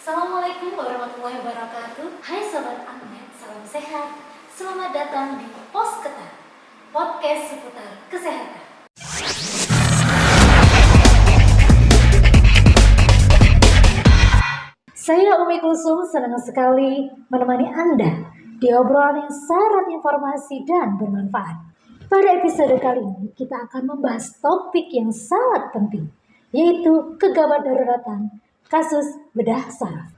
Assalamualaikum warahmatullahi wabarakatuh. Hai Sobat Ahmed, salam sehat. Selamat datang di Posketa, podcast seputar kesehatan. Saya Umi Kulsum senang sekali menemani Anda di obrolan yang syarat informasi dan bermanfaat. Pada episode kali ini kita akan membahas topik yang sangat penting, yaitu kegawat daruratan kasus bedah saraf.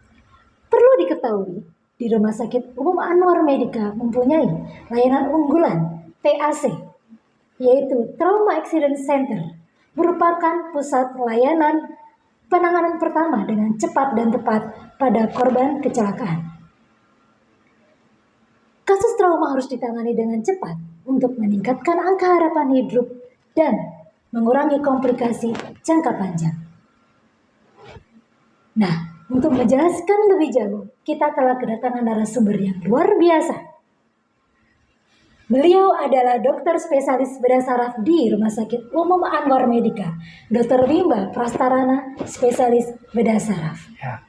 Perlu diketahui, di Rumah Sakit Umum Anwar Medika mempunyai layanan unggulan TAC, yaitu Trauma Accident Center, merupakan pusat layanan penanganan pertama dengan cepat dan tepat pada korban kecelakaan. Kasus trauma harus ditangani dengan cepat untuk meningkatkan angka harapan hidup dan mengurangi komplikasi jangka panjang. Nah, untuk menjelaskan lebih jauh, kita telah kedatangan narasumber yang luar biasa. Beliau adalah dokter spesialis bedah saraf di Rumah Sakit Umum Anwar Medika, Dr. Wimba Prastarana, spesialis bedah saraf. Ya.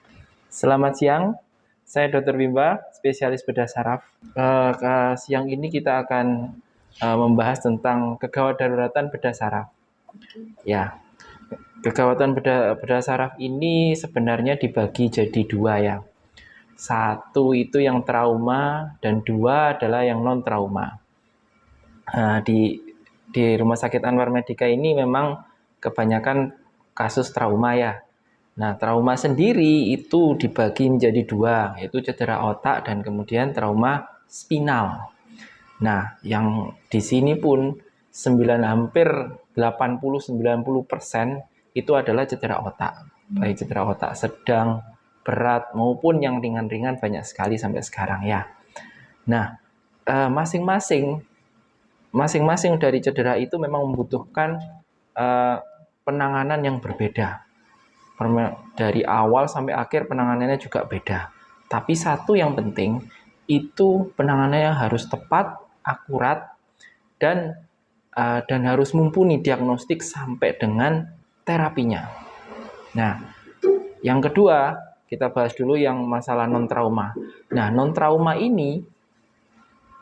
Selamat siang, saya Dr. Wimba, spesialis bedah saraf. Siang ini kita akan membahas tentang kegawat daruratan bedah saraf. Ya. Kegawatan bedah saraf ini sebenarnya dibagi jadi dua ya. Satu itu yang trauma dan dua adalah yang non trauma. Di Rumah Sakit Anwar Medika ini memang kebanyakan kasus trauma ya. Nah, trauma sendiri itu dibagi menjadi dua, yaitu cedera otak dan kemudian trauma spinal. Nah, yang di sini pun hampir 80-90% itu adalah cedera otak. Baik cedera otak sedang, berat, maupun yang ringan-ringan banyak sekali sampai sekarang ya. Nah, masing-masing dari cedera itu memang membutuhkan penanganan yang berbeda. Dari awal sampai akhir penanganannya juga beda. Tapi satu yang penting itu penanganannya harus tepat, akurat, dan harus mumpuni diagnostik sampai dengan terapinya. Nah, yang kedua kita bahas dulu yang masalah non trauma. Nah, non trauma ini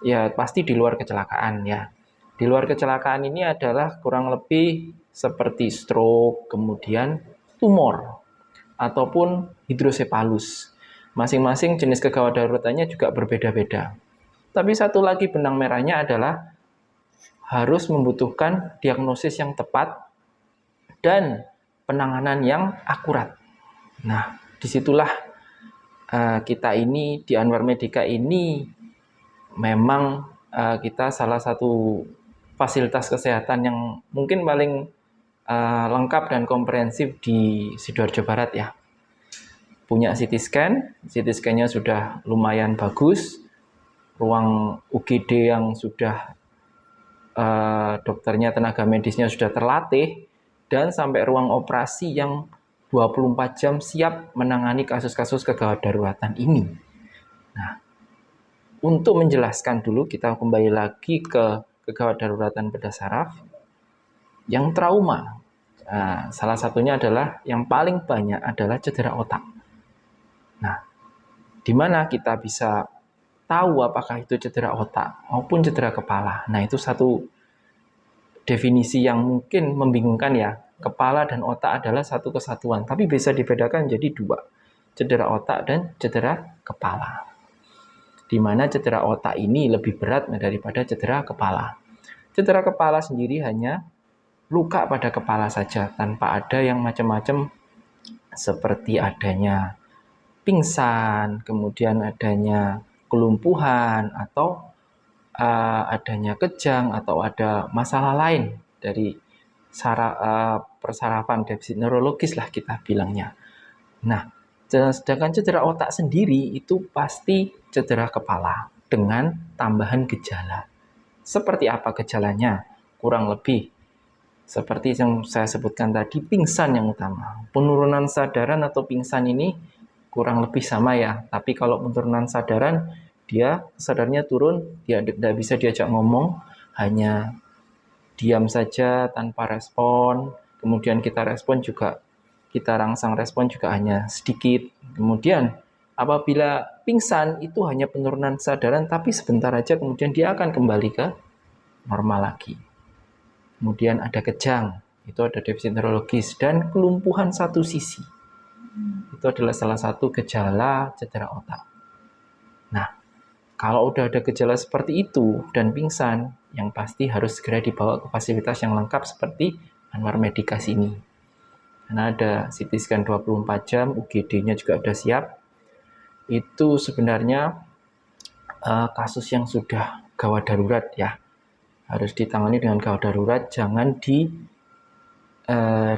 ya pasti di luar kecelakaan ya. Di luar kecelakaan ini adalah kurang lebih seperti stroke, kemudian tumor ataupun hidrosepalus. Masing-masing jenis kegawat daruratannya juga berbeda-beda. Tapi satu lagi benang merahnya adalah harus membutuhkan diagnosis yang tepat dan penanganan yang akurat. Nah, disitulah kita ini di Anwar Medika ini memang kita salah satu fasilitas kesehatan yang mungkin paling lengkap dan komprehensif di Sidoarjo Barat ya. Punya CT scan-nya sudah lumayan bagus, ruang UGD yang sudah dokternya, tenaga medisnya sudah terlatih, dan sampai ruang operasi yang 24 jam siap menangani kasus-kasus kegawat daruratan ini. Nah, untuk menjelaskan dulu kita kembali lagi ke kegawat daruratan bedah saraf yang trauma. Nah, salah satunya adalah yang paling banyak adalah cedera otak. Nah, di mana kita bisa tahu apakah itu cedera otak maupun cedera kepala. Nah, itu satu definisi yang mungkin membingungkan ya. Kepala dan otak adalah satu kesatuan, tapi bisa dibedakan jadi dua. Cedera otak dan cedera kepala. Di mana cedera otak ini lebih berat daripada cedera kepala. Cedera kepala sendiri hanya luka pada kepala saja, tanpa ada yang macam-macam seperti adanya pingsan, kemudian adanya kelumpuhan, atau adanya kejang, atau ada masalah lain dari persarafan defisit neurologis lah kita bilangnya. Nah, sedangkan cedera otak sendiri itu pasti cedera kepala dengan tambahan gejala. Seperti apa gejalanya? Kurang lebih seperti yang saya sebutkan tadi, pingsan yang utama. Penurunan sadaran atau pingsan ini kurang lebih sama ya. Tapi kalau penurunan sadaran, dia sadarnya turun, dia tidak bisa diajak ngomong, hanya diam saja tanpa respon. Kemudian kita respon juga kita rangsang respon juga hanya sedikit. Kemudian apabila pingsan itu hanya penurunan kesadaran, tapi sebentar aja kemudian dia akan kembali ke normal lagi. Kemudian ada kejang, itu ada defisit neurologis, dan kelumpuhan satu sisi. Itu adalah salah satu gejala cedera otak. Nah, kalau udah ada gejala seperti itu dan pingsan, yang pasti harus segera dibawa ke fasilitas yang lengkap seperti Anwar Medika sini. Karena ada CT scan 24 jam, UGD-nya juga udah siap. Itu sebenarnya kasus yang sudah gawat darurat ya. Harus ditangani dengan gawat darurat, jangan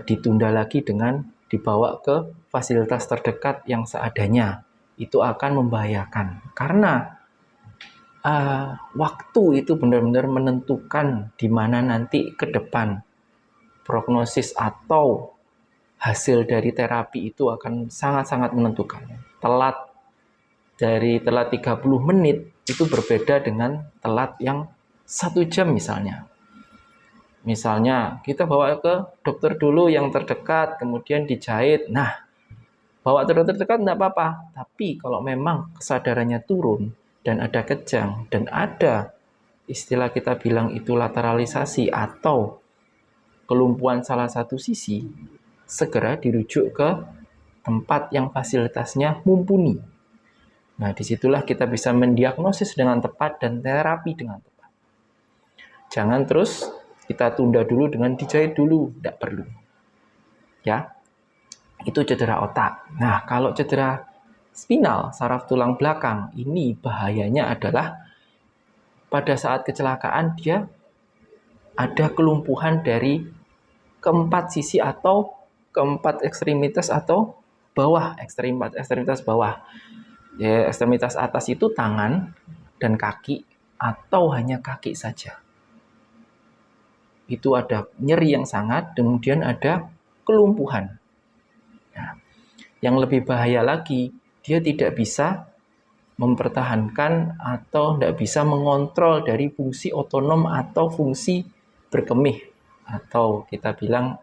ditunda lagi dengan dibawa ke fasilitas terdekat yang seadanya. Itu akan membahayakan. Karena waktu itu benar-benar menentukan di mana nanti ke depan prognosis atau hasil dari terapi itu akan sangat-sangat menentukan. Telat 30 menit itu berbeda dengan telat yang 1 jam misalnya. Misalnya kita bawa ke dokter dulu yang terdekat, kemudian dijahit. Nah, bawa ke dokter terdekat tidak apa-apa. Tapi kalau memang kesadarannya turun dan ada kejang dan ada istilah kita bilang itu lateralisasi atau kelumpuhan salah satu sisi, segera dirujuk ke tempat yang fasilitasnya mumpuni. Nah, disitulah kita bisa mendiagnosis dengan tepat dan terapi dengan tepat. Jangan terus kita tunda dulu dengan dijahit dulu, tidak perlu. Ya, itu cedera otak. Nah, kalau cedera spinal, saraf tulang belakang, ini bahayanya adalah pada saat kecelakaan dia ada kelumpuhan dari keempat sisi atau keempat ekstremitas atau bawah, ekstremitas bawah. Ya, ekstremitas atas itu tangan dan kaki atau hanya kaki saja. Itu ada nyeri yang sangat, kemudian ada kelumpuhan. Nah, yang lebih bahaya lagi, dia tidak bisa mempertahankan atau tidak bisa mengontrol dari fungsi otonom atau fungsi berkemih atau kita bilang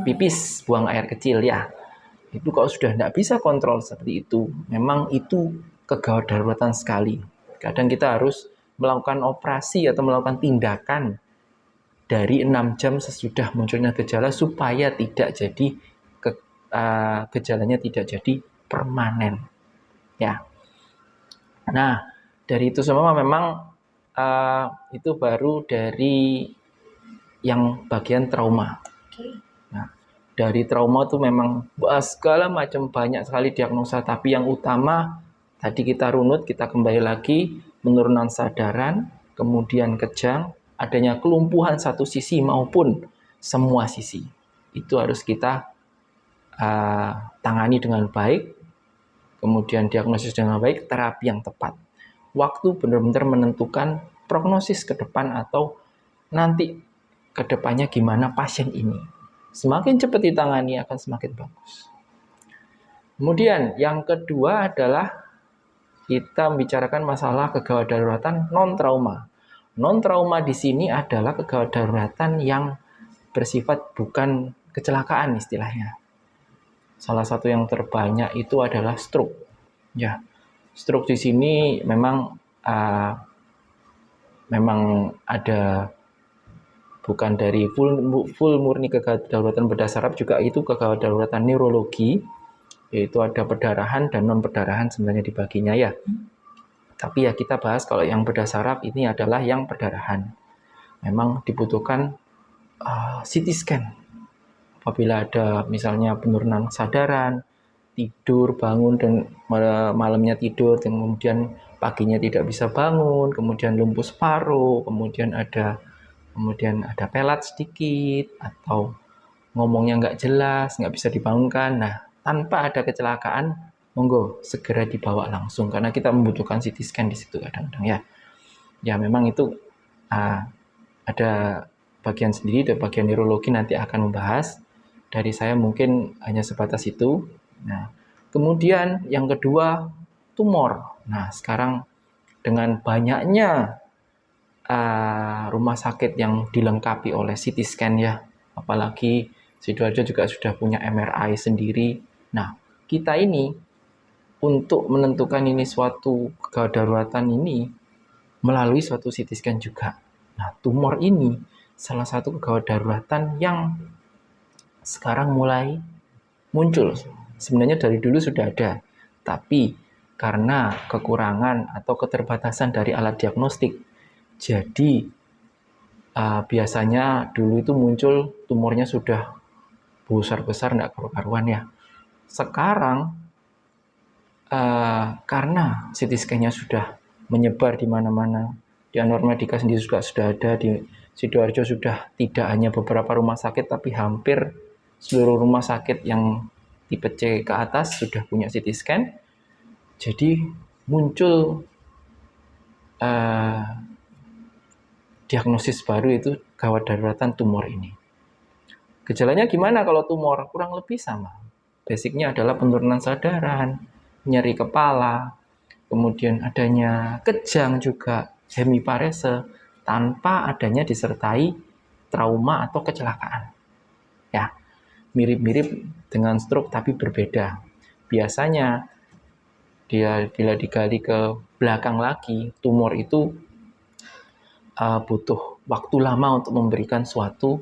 pipis, buang air kecil ya. Itu kalau sudah tidak bisa kontrol seperti itu, memang itu kegawat daruratan sekali. Kadang kita harus melakukan operasi atau melakukan tindakan dari 6 jam sesudah munculnya gejala supaya tidak jadi gejalanya tidak jadi permanen. Ya. Nah, dari itu semua memang itu baru dari yang bagian trauma. Nah, dari trauma itu memang segala macam banyak sekali diagnosa, tapi yang utama tadi kita runut, kita kembali lagi penurunan sadaran, kemudian kejang, adanya kelumpuhan satu sisi maupun semua sisi. Itu harus kita tangani dengan baik, kemudian diagnosis dengan baik, terapi yang tepat. Waktu benar-benar menentukan prognosis ke depan atau nanti ke depannya gimana pasien ini. Semakin cepat ditangani akan semakin bagus. Kemudian yang kedua adalah kita membicarakan masalah kegawat daruratan non-trauma. Non-trauma di sini adalah kegawat daruratan yang bersifat bukan kecelakaan istilahnya. Salah satu yang terbanyak itu adalah stroke. Ya, stroke di sini memang ada bukan dari full murni kegawat daruratan bedah saraf, juga itu kegawat daruratan neurologi. Yaitu ada perdarahan dan non-perdarahan sebenarnya dibaginya ya. Tapi ya kita bahas kalau yang bedah saraf ini adalah yang perdarahan. Memang dibutuhkan CT scan. Apabila ada misalnya penurunan kesadaran, tidur, bangun, dan malamnya tidur, dan kemudian paginya tidak bisa bangun, kemudian lumpuh separuh, kemudian ada pelat sedikit, atau ngomongnya nggak jelas, nggak bisa dibangunkan. Nah, tanpa ada kecelakaan, monggo segera dibawa langsung karena kita membutuhkan CT scan di situ kadang-kadang ya. Ya memang itu ada bagian sendiri, dan bagian neurologi nanti akan membahas. Dari saya mungkin hanya sebatas itu. Nah, kemudian yang kedua tumor. Nah, sekarang dengan banyaknya rumah sakit yang dilengkapi oleh CT scan ya, apalagi Sidoarjo juga sudah punya MRI sendiri. Nah, kita ini untuk menentukan ini suatu kedaruratan ini melalui suatu CT scan juga. Nah, tumor ini salah satu kedaruratan yang sekarang mulai muncul. Sebenarnya dari dulu sudah ada, tapi karena kekurangan atau keterbatasan dari alat diagnostik, jadi biasanya dulu itu muncul tumornya sudah besar-besar, nggak karu-karuan ya. Sekarang karena CT scan-nya sudah menyebar di mana-mana, di Anwar Medika sendiri juga sudah ada, di Sidoarjo sudah tidak hanya beberapa rumah sakit, tapi hampir seluruh rumah sakit yang tipe C ke atas sudah punya CT scan. Jadi muncul diagnosis baru, itu gawat daruratan tumor ini. Gejalanya gimana kalau tumor? Kurang lebih sama. Basicnya adalah penurunan kesadaran, nyeri kepala, kemudian adanya kejang juga, hemiparese, tanpa adanya disertai trauma atau kecelakaan. Ya, mirip-mirip dengan stroke tapi berbeda. Biasanya dia bila digali ke belakang lagi, tumor itu butuh waktu lama untuk memberikan suatu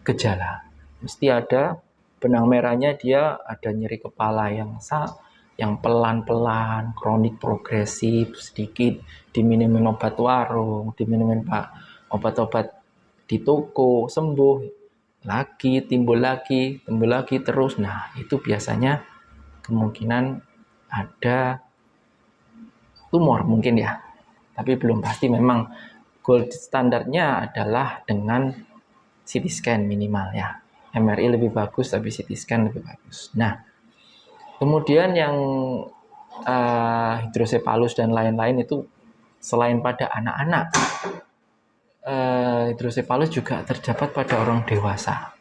gejala. Mesti ada benang merahnya, dia ada nyeri kepala yang pelan-pelan, kronik progresif, sedikit diminumin obat warung, diminumin obat-obat di toko, sembuh, lagi, timbul lagi terus. Nah, itu biasanya kemungkinan ada tumor mungkin ya. Tapi belum pasti, memang gold standarnya adalah dengan CT scan minimal ya. MRI lebih bagus, tapi CT scan lebih bagus. Nah, kemudian yang hidrosepalus dan lain-lain itu selain pada anak-anak, hidrosepalus juga terdapat pada orang dewasa.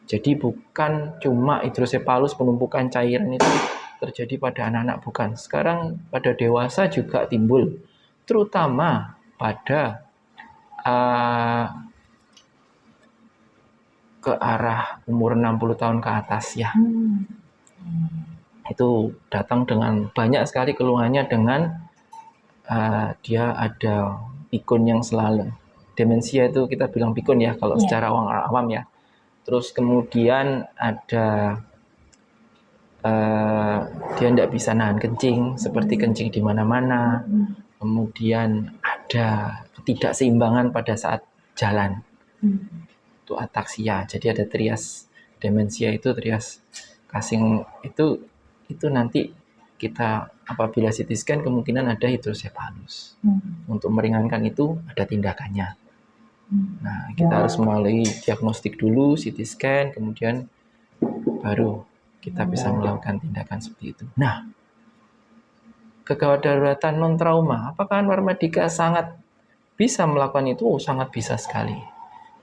Jadi bukan cuma hidrosepalus, penumpukan cairan itu terjadi pada anak-anak, bukan. Sekarang pada dewasa juga timbul, terutama pada ke arah umur 60 tahun ke atas ya. Itu datang dengan banyak sekali keluhannya, dengan dia ada pikun yang selalu. Demensia itu kita bilang pikun ya kalau secara orang awam ya. Terus kemudian ada dia tidak bisa nahan kencing, seperti kencing di mana-mana. Kemudian ada ketidakseimbangan pada saat jalan. Itu ataksia. Jadi ada trias demensia, itu trias Cushing, itu nanti kita apabila CT scan kemungkinan ada hidrosepalus. Untuk meringankan itu ada tindakannya. Nah, kita harus melalui diagnostik dulu, CT scan, kemudian baru kita bisa melakukan tindakan seperti itu. Nah, kegawat daruratan non trauma, apakah Anwar Medika sangat bisa melakukan itu? Sangat bisa sekali.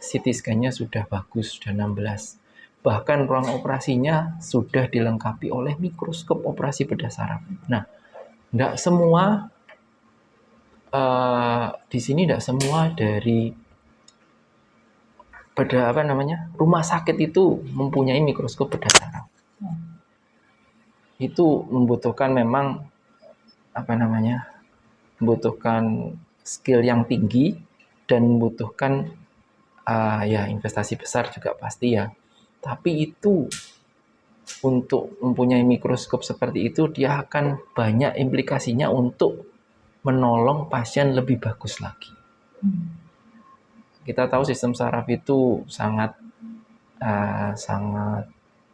CT scan-nya sudah bagus, sudah 16. Bahkan ruang operasinya sudah dilengkapi oleh mikroskop operasi bedah saraf. Nah, tidak semua di sini, tidak semua dari rumah sakit itu mempunyai mikroskop bedah saraf. Itu membutuhkan memang membutuhkan skill yang tinggi dan membutuhkan investasi besar juga pasti ya. Tapi itu untuk mempunyai mikroskop seperti itu, dia akan banyak implikasinya untuk menolong pasien lebih bagus lagi. Kita tahu sistem saraf itu sangat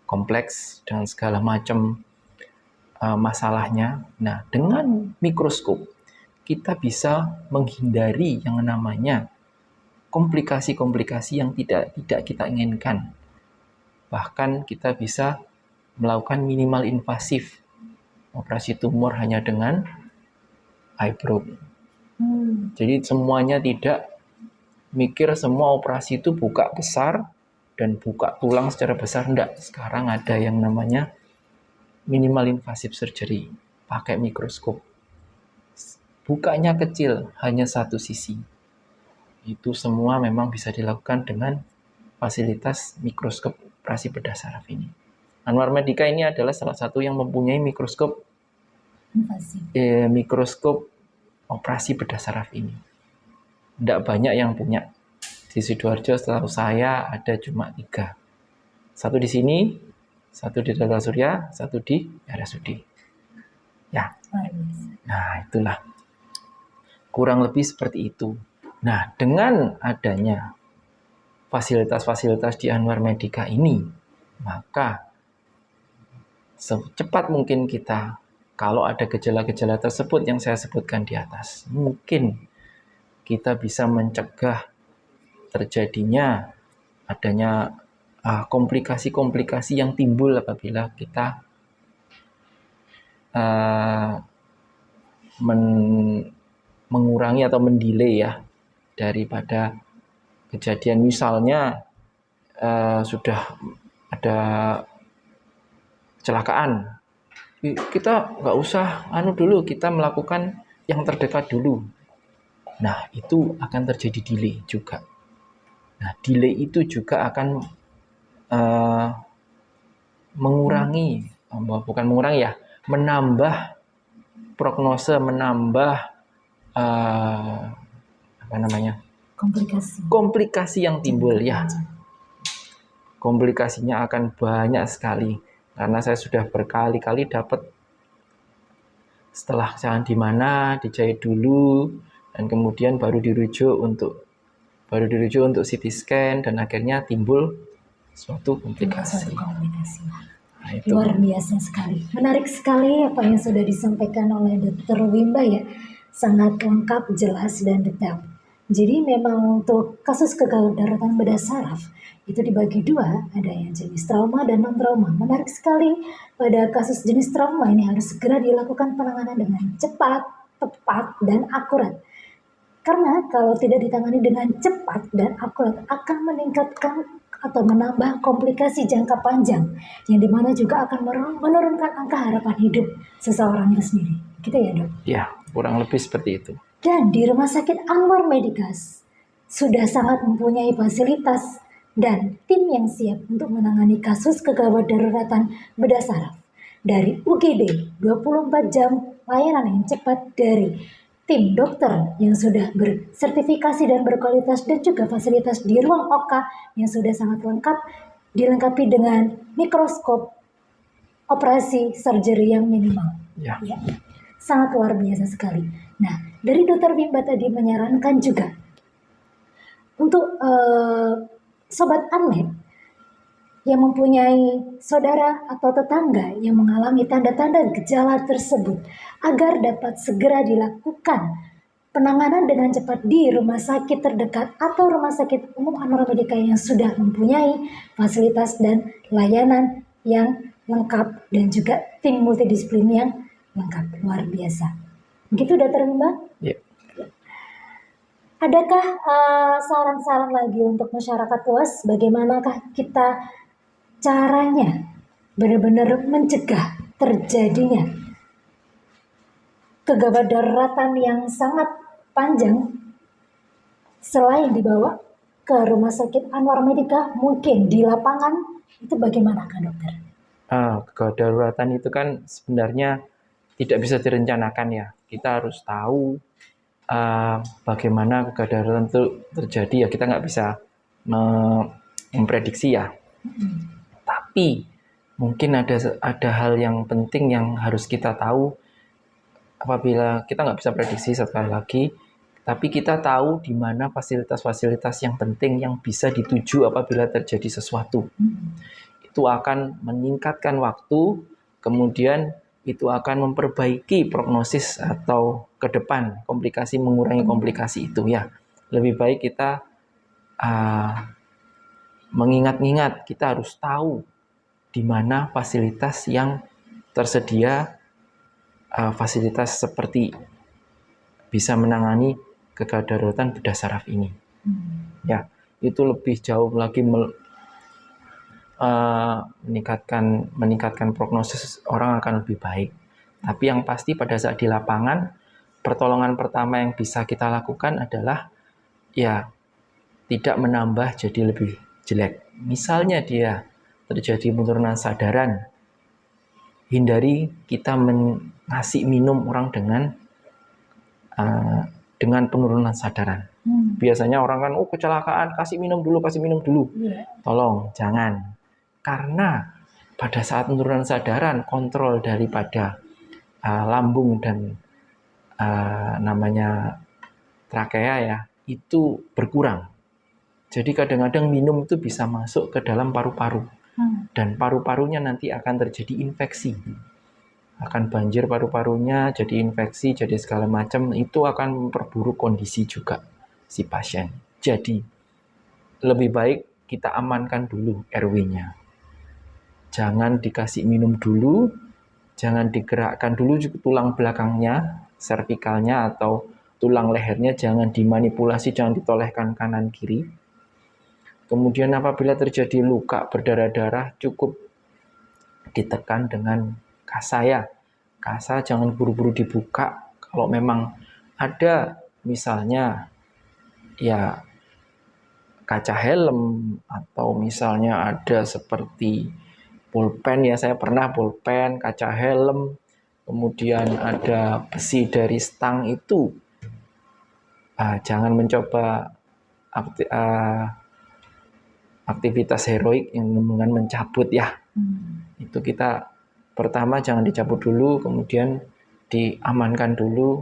kompleks dengan segala macam masalahnya. Nah, dengan mikroskop kita bisa menghindari yang namanya komplikasi-komplikasi yang tidak kita inginkan. Bahkan kita bisa melakukan minimal invasif operasi tumor hanya dengan eye probe. Jadi semuanya tidak mikir semua operasi itu buka besar dan buka tulang secara besar, enggak. Sekarang ada yang namanya minimal invasive surgery, pakai mikroskop. Bukanya kecil, hanya satu sisi. Itu semua memang bisa dilakukan dengan fasilitas mikroskop operasi bedah saraf ini. Anwar Medica ini adalah salah satu yang mempunyai mikroskop operasi bedah saraf ini. Tidak banyak yang punya. Di Sidoarjo setahu saya ada cuma 3. Satu di sini, satu di Data Surya, satu di RSUD. Ya. Nah, itulah. Kurang lebih seperti itu. Nah, dengan adanya fasilitas-fasilitas di Anwar Medica ini, maka secepat mungkin kita, kalau ada gejala-gejala tersebut yang saya sebutkan di atas, mungkin kita bisa mencegah terjadinya adanya komplikasi-komplikasi yang timbul apabila kita mengurangi atau mendelay ya daripada kejadian. Misalnya sudah ada kecelakaan, kita nggak usah dulu, kita melakukan yang terdekat dulu. Nah, itu akan terjadi delay juga. Nah, delay itu juga akan mengurangi, bukan mengurangi ya, menambah prognose, menambah komplikasi yang timbul ya. Komplikasinya akan banyak sekali karena saya sudah berkali-kali dapat setelah jangan di mana dijahit dulu dan kemudian baru dirujuk untuk CT scan dan akhirnya timbul suatu komplikasi. Nah, itu luar biasa sekali. Menarik sekali apa yang sudah disampaikan oleh Dr. Wimba ya. Sangat lengkap, jelas dan detail. Jadi memang untuk kasus kegagalan daratan bedah saraf itu dibagi 2, ada yang jenis trauma dan non trauma. Menarik sekali, pada kasus jenis trauma ini harus segera dilakukan penanganan dengan cepat, tepat dan akurat. Karena kalau tidak ditangani dengan cepat dan akurat akan meningkatkan atau menambah komplikasi jangka panjang yang dimana juga akan menurunkan angka harapan hidup seseorang itu sendiri. Gitu ya, Dok? Ya, kurang lebih seperti itu. Dan di Rumah Sakit Anwar Medica sudah sangat mempunyai fasilitas dan tim yang siap untuk menangani kasus kegawat daruratan bedah saraf. Dari UGD 24 jam layanan yang cepat dari tim dokter yang sudah bersertifikasi dan berkualitas dan juga fasilitas di ruang OKA yang sudah sangat lengkap, dilengkapi dengan mikroskop operasi surgery yang minimal. Ya. Sangat luar biasa sekali. Nah, dari Dr. Wimba tadi menyarankan juga untuk Sobat Unmed yang mempunyai saudara atau tetangga yang mengalami tanda-tanda gejala tersebut agar dapat segera dilakukan penanganan dengan cepat di rumah sakit terdekat atau rumah sakit umum Anwar Medica yang sudah mempunyai fasilitas dan layanan yang lengkap dan juga tim multidisiplin yang lengkap, luar biasa. Begitu, Dr. Wimba? Ya. Adakah saran-saran lagi untuk masyarakat luas? Bagaimanakah kita caranya benar-benar mencegah terjadinya kegawat daruratan yang sangat panjang selain dibawa ke Rumah Sakit Anwar Medica, mungkin di lapangan itu bagaimanakah, dokter? Kegawat daruratan itu kan sebenarnya tidak bisa direncanakan ya. Kita harus tahu bagaimana kegawat daruratan itu terjadi ya. Kita nggak bisa memprediksi ya. Tapi mungkin ada hal yang penting yang harus kita tahu apabila kita nggak bisa prediksi sekali lagi, tapi kita tahu di mana fasilitas-fasilitas yang penting yang bisa dituju apabila terjadi sesuatu. Itu akan meningkatkan waktu, kemudian itu akan memperbaiki prognosis atau ke depan komplikasi, mengurangi komplikasi itu ya. Lebih baik kita mengingat-ingat, kita harus tahu di mana fasilitas yang tersedia, fasilitas seperti bisa menangani kegawat daruratan bedah saraf ini. Ya, itu lebih jauh lagi meningkatkan prognosis orang akan lebih baik. Tapi yang pasti pada saat di lapangan, pertolongan pertama yang bisa kita lakukan adalah ya tidak menambah jadi lebih jelek. Misalnya dia terjadi penurunan sadaran, hindari kita ngasih minum orang dengan penurunan sadaran. Biasanya orang kan, kecelakaan, kasih minum dulu. Tolong, jangan. Karena pada saat penurunan sadaran, kontrol daripada lambung dan namanya trakea ya, itu berkurang. Jadi kadang-kadang minum itu bisa masuk ke dalam paru-paru. Dan paru-parunya nanti akan terjadi infeksi. Akan banjir paru-parunya, jadi infeksi, jadi segala macam. Itu akan memperburuk kondisi juga si pasien. Jadi lebih baik kita amankan dulu RW-nya. Jangan dikasih minum dulu, jangan digerakkan dulu tulang belakangnya, servikalnya atau tulang lehernya, jangan dimanipulasi, jangan ditolehkan kanan kiri. Kemudian apabila terjadi luka berdarah-darah, cukup ditekan dengan kasa ya. Kasa jangan buru-buru dibuka. Kalau memang ada misalnya ya kaca helm atau misalnya ada seperti pulpen ya, saya pernah pulpen, kaca helm, kemudian ada besi dari stang itu, jangan mencoba aktivitas heroik yang dengan mencabut ya. Itu kita pertama jangan dicabut dulu, kemudian diamankan dulu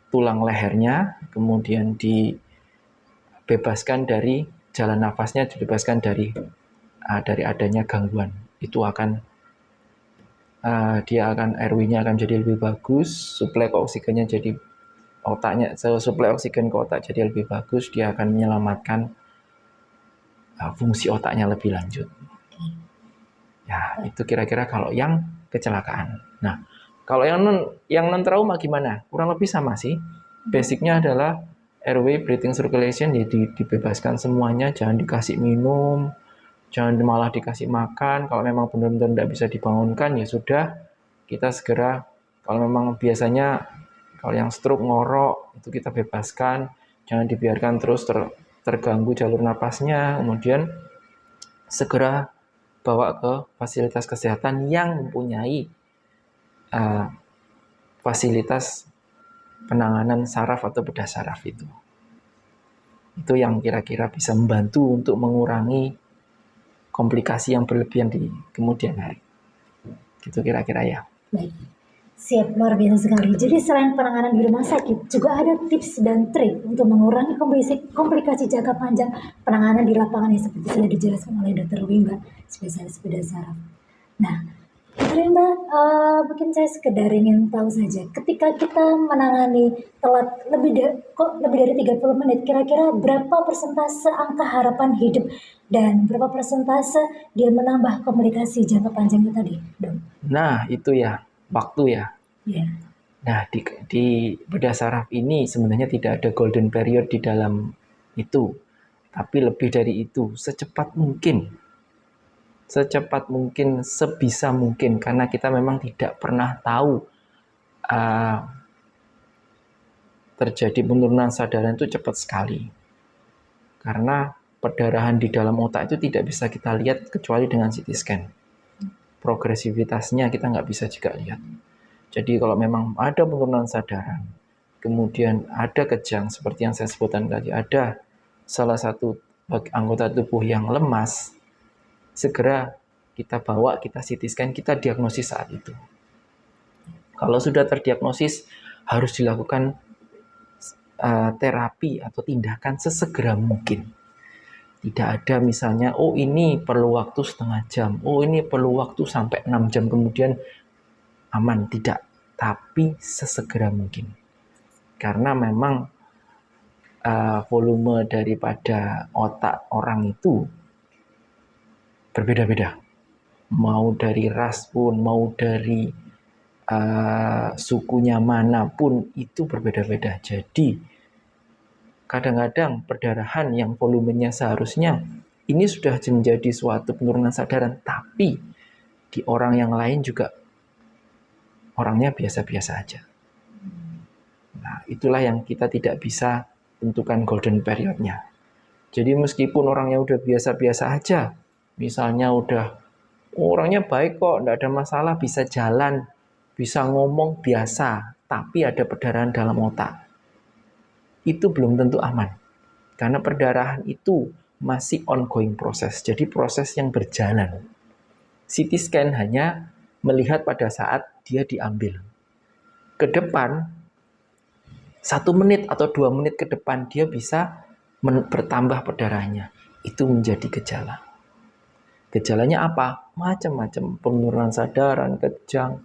tulang lehernya, kemudian dibebaskan dari jalan nafasnya, dibebaskan dari adanya gangguan. Itu akan RW-nya akan jadi lebih bagus, suplai oksigennya jadi suplai oksigen ke otak jadi lebih bagus, dia akan menyelamatkan fungsi otaknya lebih lanjut. Ya, itu kira-kira kalau yang kecelakaan. Nah, kalau yang non trauma gimana? Kurang lebih sama sih. Basicnya adalah airway breathing circulation, jadi dibebaskan semuanya, jangan dikasih minum, jangan malah dikasih makan. Kalau memang benar-benar tidak bisa dibangunkan, ya sudah, kita segera, kalau memang biasanya kalau yang stroke ngorok, itu kita bebaskan, jangan dibiarkan terus terganggu jalur napasnya, kemudian segera bawa ke fasilitas kesehatan yang mempunyai fasilitas penanganan saraf atau bedah saraf itu. Itu yang kira-kira bisa membantu untuk mengurangi komplikasi yang berlebihan di kemudian hari. Gitu kira-kira ya. Baik. Siap, luar biasa sekali. Jadi selain penanganan di rumah sakit, juga ada tips dan trik untuk mengurangi komplikasi jangka panjang penanganan di lapangan yang seperti sudah dijelaskan oleh Dr. Wimba, spesialis bedah saraf. Nah, Dr. Wimba, mungkin saya sekedar ingin tahu saja, ketika kita menangani telat lebih dari 30 menit, kira-kira berapa persentase angka harapan hidup dan berapa persentase dia menambah komplikasi jangka panjangnya tadi, dok? Nah, itu ya, waktu ya. Yeah. Nah, di bedah saraf ini sebenarnya tidak ada golden period di dalam itu. Tapi lebih dari itu, secepat mungkin, sebisa mungkin. Karena kita memang tidak pernah tahu terjadi penurunan sadaran itu cepat sekali. Karena perdarahan di dalam otak itu tidak bisa kita lihat kecuali dengan CT scan. Progresivitasnya kita nggak bisa juga lihat. Jadi kalau memang ada penurunan sadaran, kemudian ada kejang seperti yang saya sebutkan tadi, ada salah satu anggota tubuh yang lemas, segera kita bawa, kita CT scan, kita diagnosis saat itu. Kalau sudah terdiagnosis, harus dilakukan terapi atau tindakan sesegera mungkin. Tidak ada misalnya, ini perlu waktu setengah jam, ini perlu waktu sampai 6 jam kemudian aman, tidak, tapi sesegera mungkin. Karena memang volume daripada otak orang itu berbeda-beda. Mau dari ras pun, mau dari sukunya manapun, itu berbeda-beda. Jadi kadang-kadang perdarahan yang volumenya seharusnya ini sudah menjadi suatu penurunan sadaran, tapi di orang yang lain juga orangnya biasa-biasa aja. Nah, itulah yang kita tidak bisa tentukan golden periodnya. Jadi meskipun orangnya udah biasa-biasa aja, misalnya udah orangnya baik kok, nggak ada masalah, bisa jalan, bisa ngomong biasa, tapi ada perdarahan dalam otak, itu belum tentu aman. Karena perdarahan itu masih ongoing proses, jadi proses yang berjalan. CT scan hanya melihat pada saat dia diambil. Ke depan, 1 menit atau 2 menit ke depan, dia bisa bertambah perdarahannya. Itu menjadi gejala. Gejalanya apa? Macam-macam. Penurunan sadaran, kejang,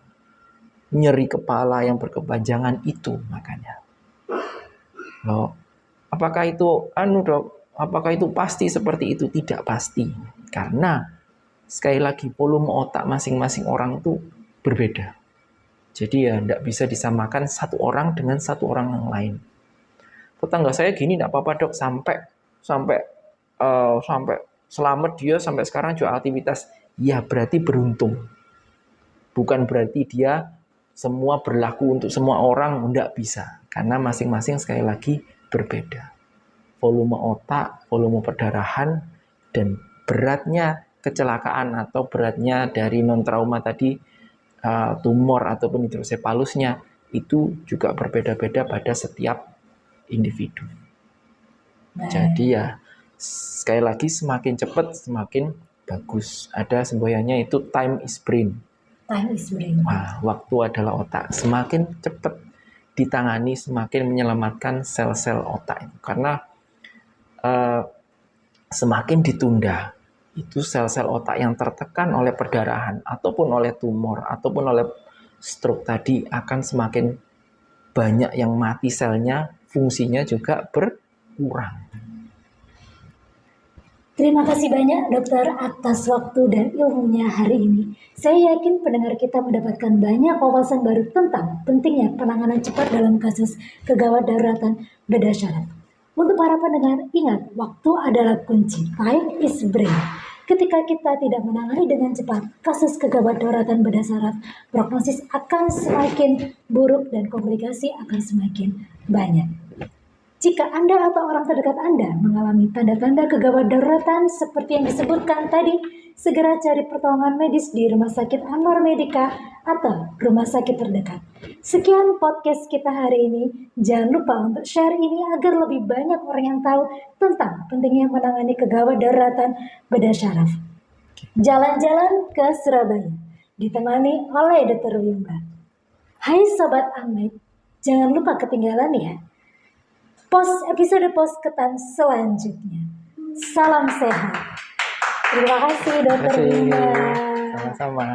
nyeri kepala yang berkepanjangan, itu makanya. Loh, apakah itu dok? Apakah itu pasti seperti itu? Tidak pasti. Karena sekali lagi volume otak masing-masing orang itu berbeda. Jadi ya tidak bisa disamakan satu orang dengan satu orang yang lain. Tetangga saya gini tidak apa-apa dok, sampai selamat dia sampai sekarang juga aktivitas. Ya berarti beruntung. Bukan berarti dia semua berlaku untuk semua orang, tidak bisa. Karena masing-masing sekali lagi berbeda. Volume otak, volume perdarahan, dan beratnya kecelakaan atau beratnya dari non-trauma tadi, tumor ataupun hidrosefalusnya, itu juga berbeda-beda pada setiap individu. Jadi ya sekali lagi semakin cepat semakin bagus. Ada semboyannya itu time is brain. Time is brain. Waktu adalah otak. Semakin cepat ditangani, semakin menyelamatkan sel-sel otak. Karena semakin ditunda, itu sel-sel otak yang tertekan oleh perdarahan ataupun oleh tumor ataupun oleh stroke tadi akan semakin banyak yang mati selnya, fungsinya juga berkurang. Terima kasih banyak dokter atas waktu dan ilmunya hari ini. Saya yakin pendengar kita mendapatkan banyak wawasan baru tentang pentingnya penanganan cepat dalam kasus kegawat daruratan bedah syaraf. Untuk para pendengar, ingat, waktu adalah kunci. Time is brain. Ketika kita tidak menangani dengan cepat kasus kegawat daruratan bedah syaraf, prognosis akan semakin buruk dan komplikasi akan semakin banyak. Jika Anda atau orang terdekat Anda mengalami tanda-tanda kegawat daruratan seperti yang disebutkan tadi, segera cari pertolongan medis di Rumah Sakit Anwar Medika atau rumah sakit terdekat. Sekian podcast kita hari ini. Jangan lupa untuk share ini agar lebih banyak orang yang tahu tentang pentingnya menangani kegawat daruratan bedah syaraf. Jalan-jalan ke Surabaya ditemani oleh Dr. Wimba. Hai Sobat Ahmed, jangan lupa ketinggalan ya episode ketan selanjutnya. Salam sehat. Terima kasih Dr. Wimba. Sama-sama.